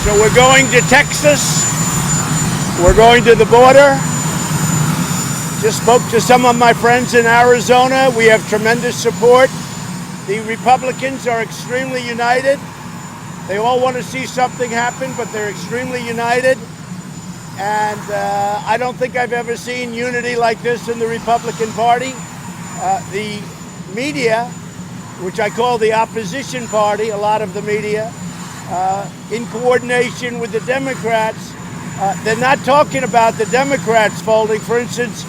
So we're going to Texas. We're going to the border. Just spoke to some of my friends in Arizona. We have tremendous support. The Republicans are extremely united. They all want to see something happen, but they're extremely united. And I don't think I've ever seen unity like this in the Republican Party. The media, which I call the opposition party, a lot of the media, in coordination with the Democrats, they're not talking about the Democrats folding. For instance,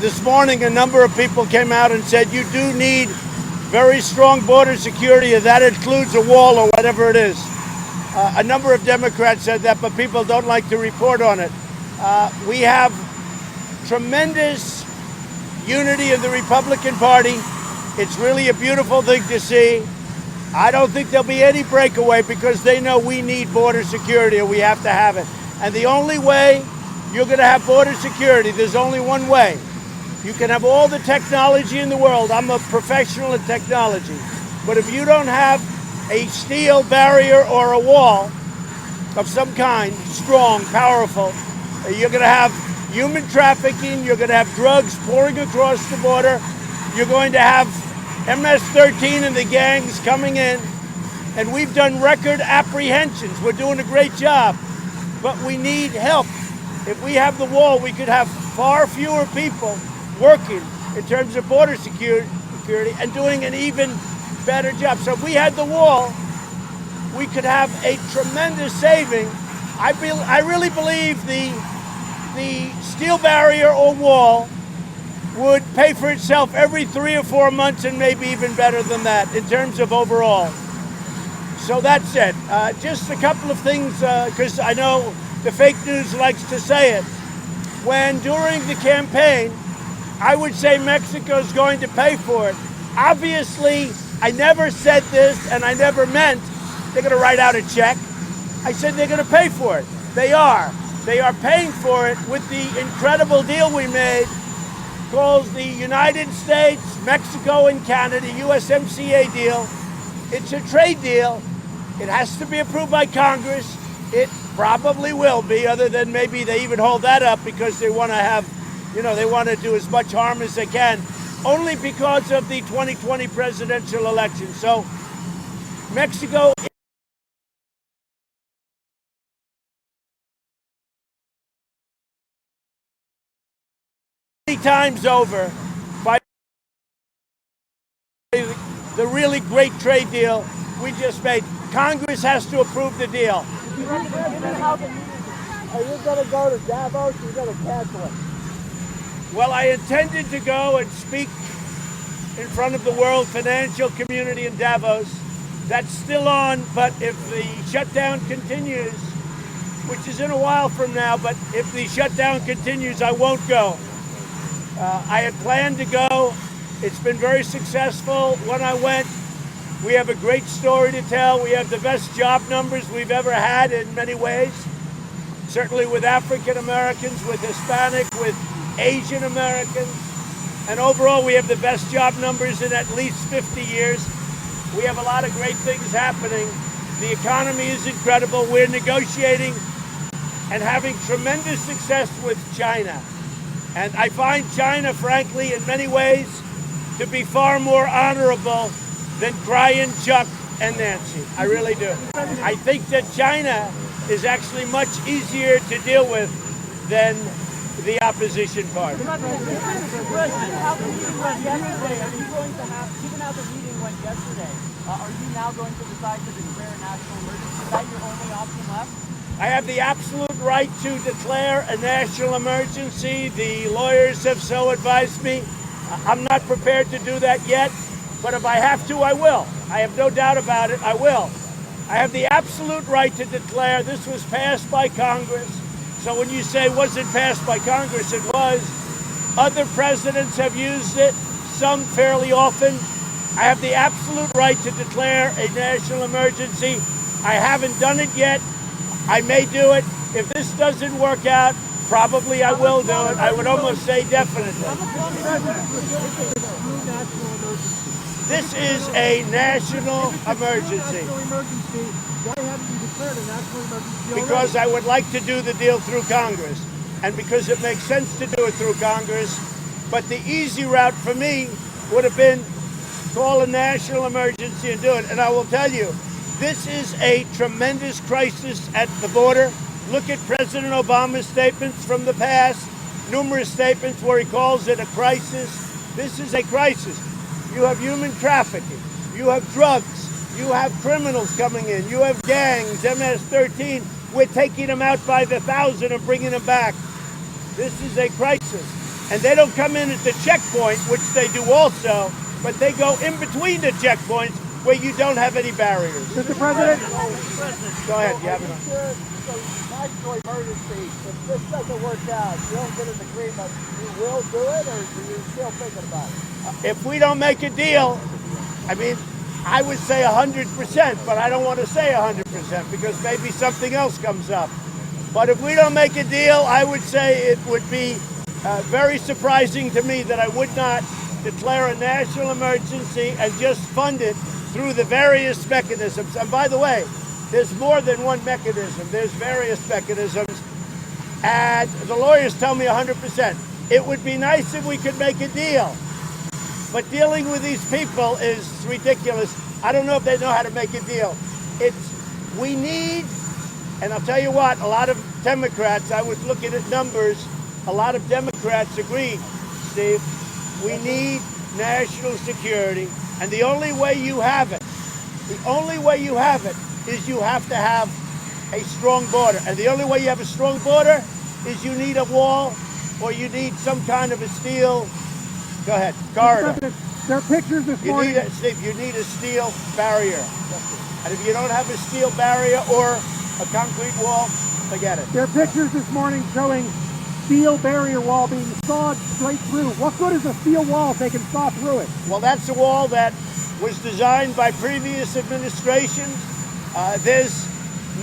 this morning a number of people came out and said you do need very strong border security, and that includes a wall or whatever it is. A number of Democrats said that, but people don't like to report on it. We have tremendous unity in the Republican Party. It's really a beautiful thing to see. I don't think there'll be any breakaway because they know we need border security and we have to have it. And the only way you're going to have border security, there's only one way. You can have all the technology in the world. I'm a professional in technology. But if you don't have a steel barrier or a wall of some kind, strong, powerful, you're going to have human trafficking, you're going to have drugs pouring across the border, you're going to have MS-13 and the gangs coming in, and we've done record apprehensions. We're doing a great job, but we need help. If we have the wall, we could have far fewer people working in terms of border security and doing an even better job. So if we had the wall, we could have a tremendous saving. I really believe the steel barrier or wall would pay for itself every 3 or 4 months, and maybe even better than that in terms of overall. So that's it. Just a couple of things, because I know the fake news likes to say it. When during the campaign, I would say Mexico's going to pay for it. Obviously, I never said this, and I never meant they're going to write out a check. I said they're going to pay for it. They are. They are paying for it with the incredible deal we made called the United States, Mexico, and Canada USMCA deal. It's a trade deal. It has to be approved by Congress. It probably will be, other than maybe they even hold that up because they want to have, they want to do as much harm as they can, only because of the 2020 presidential election. So Mexico many times over by the really great trade deal we just made. Congress has to approve the deal. Are you going to go to Davos or are you going to cancel it? Well, I intended to go and speak in front of the world financial community in Davos. That's still on, but if the shutdown continues, which is in a while from now, but if the shutdown continues, I won't go. I had planned to go. It's been very successful when I went. We have a great story to tell. We have the best job numbers we've ever had in many ways. Certainly with African Americans, with Hispanic, with Asian Americans. And overall, we have the best job numbers in at least 50 years. We have a lot of great things happening. The economy is incredible. We're negotiating and having tremendous success with China. And I find China, frankly, in many ways, to be far more honorable than Brian, Chuck, and Nancy. I really do. I think that China is actually much easier to deal with than the opposition party. How the meeting went yesterday, are you going to have, given how the meeting went yesterday, are you now going to decide to declare a national emergency? Is that your only option left? I have the absolute right to declare a national emergency. The lawyers have so advised me. I'm not prepared to do that yet, but if I have to, I will. I have no doubt about it, I will. I have the absolute right to declare. This was passed by Congress. So when you say wasn't passed by Congress, it was. Other presidents have used it, some fairly often. I have the absolute right to declare a national emergency. I haven't done it yet. I may do it. If this doesn't work out, probably I will do it. I would almost say definitely. This is a national emergency. Why haven't you declared a national emergency already? Because I would like to do the deal through Congress, and because it makes sense to do it through Congress. But the easy route for me would have been call a national emergency and do it. And I will tell you, this is a tremendous crisis at the border. Look at President Obama's statements from the past, numerous statements where he calls it a crisis. This is a crisis. You have human trafficking, you have drugs, you have criminals coming in, you have gangs, MS-13. We're taking them out by the thousand and bringing them back. This is a crisis. And they don't come in at the checkpoint, which they do also, but they go in between the checkpoints where you don't have any barriers. Mr. President? Go ahead, you have it. National emergency, if this doesn't work out, you don't get an agreement, you will do it, or are you still thinking about it? If we don't make a deal, I mean, I would say 100%, but I don't want to say 100% because maybe something else comes up. But if we don't make a deal, I would say it would be very surprising to me that I would not declare a national emergency and just fund it through the various mechanisms. And by the way, there's more than one mechanism. There's various mechanisms. And the lawyers tell me 100%. It would be nice if we could make a deal. But dealing with these people is ridiculous. I don't know if they know how to make a deal. We need, and I'll tell you what, a lot of Democrats, I was looking at numbers, a lot of Democrats agree, Steve, we need national security. And the only way you have it, is you have to have a strong border. And the only way you have a strong border is you need a wall or you need some kind of a steel, go ahead, corridor. There are pictures this morning. Steve, you need a steel barrier. And if you don't have a steel barrier or a concrete wall, forget it. There are pictures this morning showing steel barrier wall being sawed straight through. What good is a steel wall if they can saw through it? Well, that's a wall that was designed by previous administrations. There's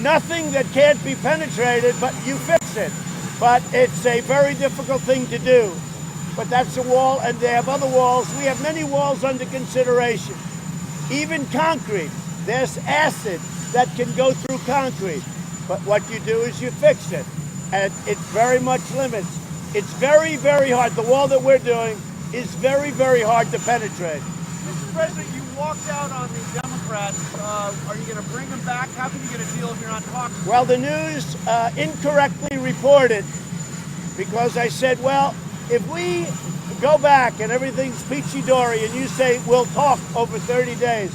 nothing that can't be penetrated, but you fix it. But it's a very difficult thing to do. But that's a wall, and they have other walls. We have many walls under consideration. Even concrete. There's acid that can go through concrete. But what you do is you fix it. And it very much limits. It's very, very hard. The wall that we're doing is very, very hard to penetrate. Mr. President, you walked out on the Democrats. Are you going to bring them back? How can you get a deal if you're not talking? Well, the news incorrectly reported because I said, well, if we go back and everything's peachy-dory and you say we'll talk over 30 days,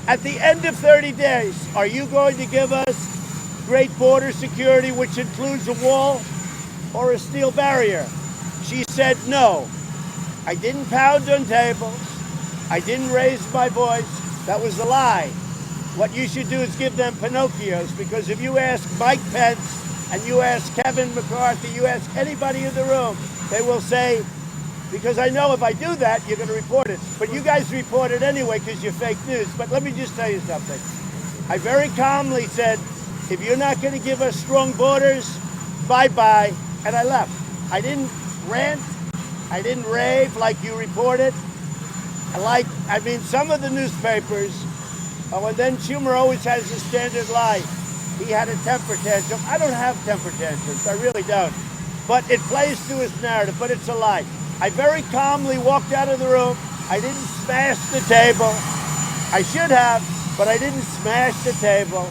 at the end of 30 days, are you going to give us great border security, which includes a wall or a steel barrier? She said no. I didn't pound on tables. I didn't raise my voice. That was a lie. What you should do is give them Pinocchios, because if you ask Mike Pence and you ask Kevin McCarthy, you ask anybody in the room, they will say, because I know if I do that, you're going to report it. But you guys report it anyway because you're fake news. But let me just tell you something. I very calmly said, if you're not going to give us strong borders, bye-bye, and I left. I didn't rant. I didn't rave like you reported. Some of the newspapers, and then Schumer always has a standard lie. He had a temper tantrum. I don't have temper tantrums. I really don't. But it plays to his narrative, but it's a lie. I very calmly walked out of the room. I didn't smash the table. I should have, but I didn't smash the table.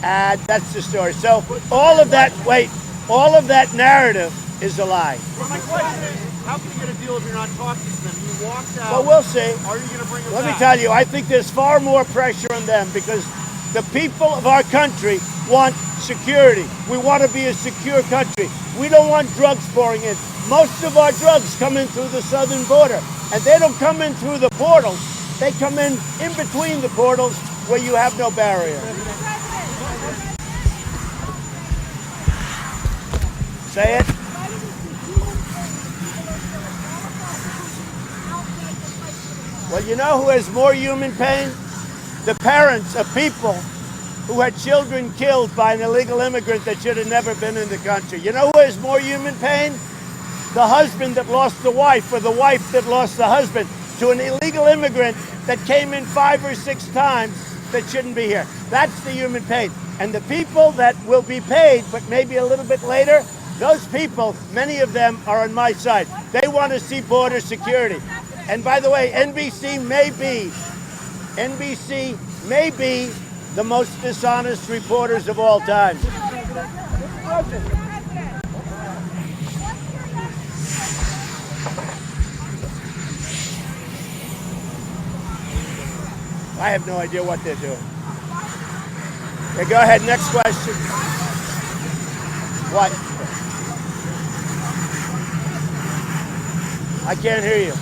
And that's the story. So all of that narrative is a lie. Well, my question is, how can you get a deal if you're not talking to them? You walked out. Well, we'll see. Are you going to bring them Let back? me tell you, I think there's far more pressure on them because the people of our country want security. We want to be a secure country. We don't want drugs pouring in. Most of our drugs come in through the southern border, and they don't come in through the portals. They come in between the portals where you have no barrier. Say it. Well, you know who has more human pain? The parents of people who had children killed by an illegal immigrant that should have never been in the country. You know who has more human pain? The husband that lost the wife, or the wife that lost the husband to an illegal immigrant that came in 5 or 6 times that shouldn't be here. That's the human pain. And the people that will be paid, but maybe a little bit later, those people, many of them are on my side. They want to see border security. And by the way, NBC may be the most dishonest reporters of all time. I have no idea what they're doing. Okay, go ahead. Next question. What? I can't hear you.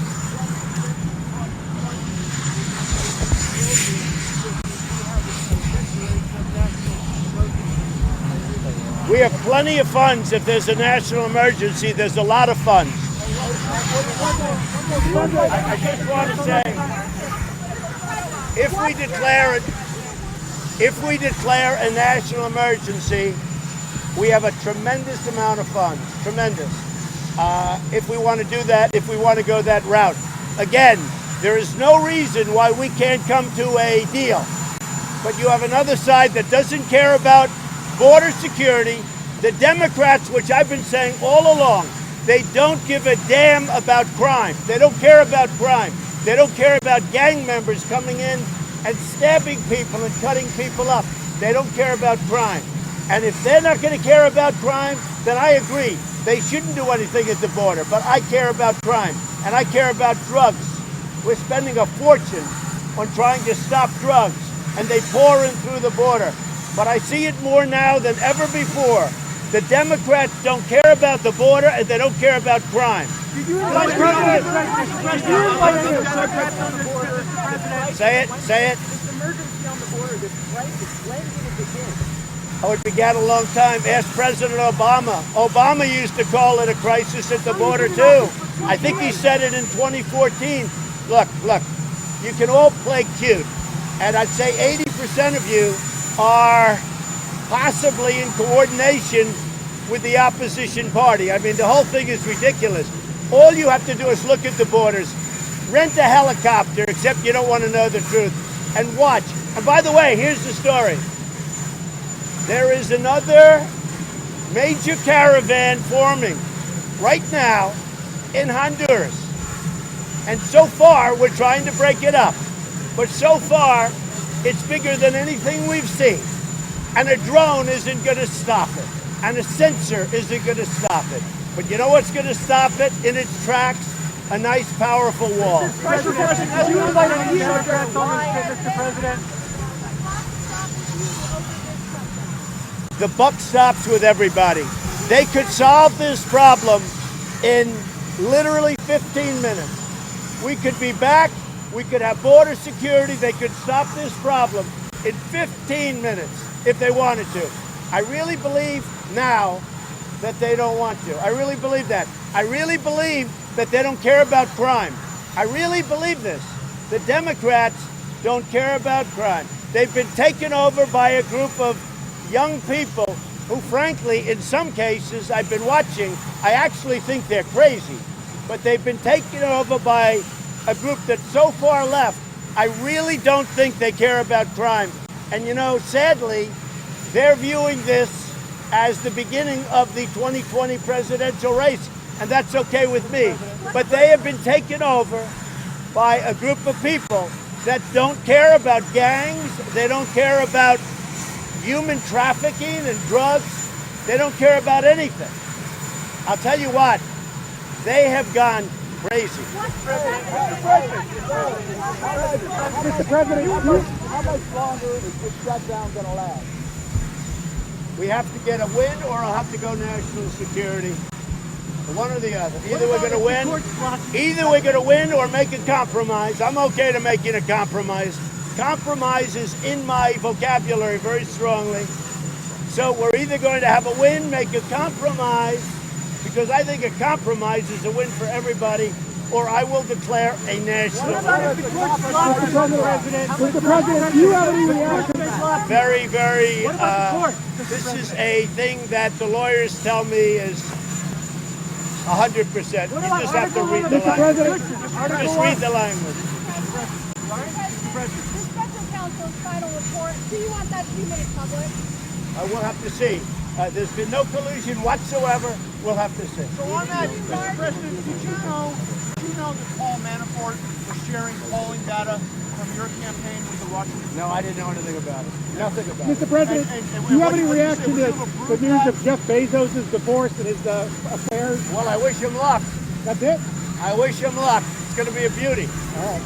We have plenty of funds. If there's a national emergency, there's a lot of funds. I just want to say, if we declare a national emergency, we have a tremendous amount of funds. Tremendous. If we want to do that, if we want to go that route. Again, there is no reason why we can't come to a deal. But you have another side that doesn't care about border security. The Democrats, which I've been saying all along, they don't give a damn about crime. They don't care about crime. They don't care about gang members coming in and stabbing people and cutting people up. They don't care about crime. And if they're not going to care about crime, then I agree. They shouldn't do anything at the border. But I care about crime. And I care about drugs. We're spending a fortune on trying to stop drugs. And they pour in through the border. But I see it more now than ever before. The Democrats don't care about the border and they don't care about crime. Say it. This emergency on the border, this crisis, when did it begin? Oh, it began a long time. Ask President Obama. Obama used to call it a crisis at the border too. I think he said it in 2014. Look, you can all play cute. And I'd say 80% of you are possibly in coordination with the opposition party. I mean, the whole thing is ridiculous. All you have to do is look at the borders, rent a helicopter, except you don't want to know the truth, and watch. And by the way, here's the story. There is another major caravan forming right now in Honduras. And so far, we're trying to break it up. But so far, it's bigger than anything we've seen. And a drone isn't going to stop it. And a sensor isn't going to stop it. But you know what's going to stop it in its tracks? A nice, powerful wall. Special question. Did you invite any Democrats on this trip, Mr. President? The buck stops with everybody. They could solve this problem in literally 15 minutes. We could be back. We could have border security. They could stop this problem in 15 minutes if they wanted to. I really believe now that they don't want to. I really believe that. I really believe that they don't care about crime. I really believe this. The Democrats don't care about crime. They've been taken over by a group of young people who, frankly, in some cases, I've been watching, I actually think they're crazy. But they've been taken over by a group that's so far left, I really don't think they care about crime. And you know, sadly, they're viewing this as the beginning of the 2020 presidential race, and that's okay with me. But they have been taken over by a group of people that don't care about gangs, they don't care about human trafficking and drugs, they don't care about anything. I'll tell you what, they have gone crazy. Mr. President, How much longer is this shutdown going to last? We have to get a win or I'll have to go national security. One or the other. Either we're going to win or make a compromise. I'm okay to making a compromise. Compromise is in my vocabulary very strongly. So we're either going to have a win, make a compromise, because I think a compromise is a win for everybody, or I will declare a national. Mr. President, do you have any reaction? Very, this is a thing that the lawyers tell me is 100%. You just have to read the language. Just read the language. This special counsel's final report, do you want that to be made public? We'll have to see. There's been no collusion whatsoever. We'll have to see. So on that, Mr. President, did you know that Paul Manafort was sharing polling data from your campaign with the Russians? No, I didn't know anything about it. Nothing about it. Mr. President, do you have any reaction to the news of Jeff Bezos' divorce and his affairs? Well, I wish him luck. That's it? I wish him luck. It's going to be a beauty. All right.